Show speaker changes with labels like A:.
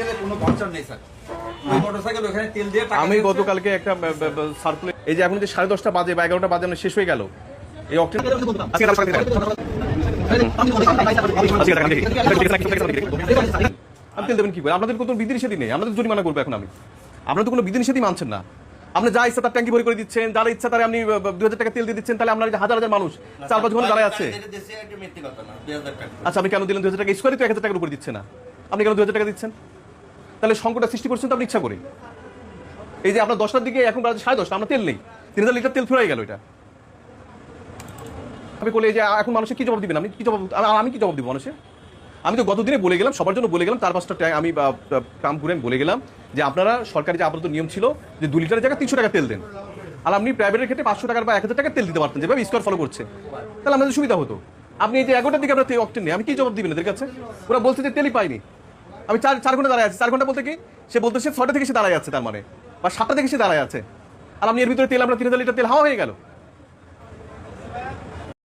A: মোটরসাইকেলে কোনো ভাউচার নেই স্যার। ওই মোটরসাইকেল ওখানে তেল দিয়ে টাকা
B: আমি গতকালকে একটা সার্কুলার, এই যে এখন যে 10:30 বাজে বা 11টা বাজে শেষ হয়ে গেল এই অক্টেন তেল দেবেন কি করে? আপনাদের কোনো বিধিনিষেধই নেই, আপনাদের জরিমানা করবো এখন আমি। আপনারা তো কোনো বিধিনিষেধই মানছেন না। আপনি যা ইচ্ছা তার ট্যাঙ্কি ভরে করে দিচ্ছেন, যারা ইচ্ছা তারা আপনি 2000 টাকা তেল দিয়ে দিচ্ছেন। তাহলে আপনার হাজার হাজার মানুষ 4-5 ঘন্টা দাঁড়ায় আছে। আচ্ছা, আপনি কেন দিলেন 2000 টাকা? স্কোয়ারে তো 1000 টাকার উপরে দিচ্ছে না, আপনি কেন 2000 টাকা দিচ্ছেন? তাহলে সংকটটা সৃষ্টি করছেন তো আপনি ইচ্ছা করে। এই যে আপনার 10টার দিকে এখন 10:30, আমরা তেল নেই, 3000 লিটার তেল ফুরাই গেল। এটা আমি বলে যে এখন মানুষের কি জবাব দিবেন? আমি কি জবাব, আমি কি জবাব দিব মানুষের? আমি তো গতদিনে বলে গেলাম, সবার জন্য বলে গেলাম, 4-5টা ট্যাঙ্ক আমি কাম করে বলে গেলাম যে আপনারা সরকারি যে আপাতত নিয়ম ছিল যে 2 লিটারের জায়গায় 300 টাকা তেল দেন, আর আপনি প্রাইভেটের ক্ষেত্রে 500 টাকার বা 1000 টাকার তেল দিতে পারতেন, যেভাবে স্কোয়ার ফলো করছে, তাহলে আমাদের সুবিধা হতো। আপনি এই যে 11টার দিকে আপনার অক্টেন নেই, আমি কি জবাব দিবেন এদের কাছে? ওরা বলছে যে তেলই পাইনি। আমি 4 ঘন্টা দাঁড়ায় আছি। 4 ঘন্টা বলতে কি, সে বলতেছে 6টা থেকে সে দাঁড়ায় আছে, তার মানে বা 7টা থেকে সে দাঁড়ায় আছে, আর আপনি এর ভিতরে তেল, আপনার 3000 লিটার তেল হাওয়া হয়ে গেল।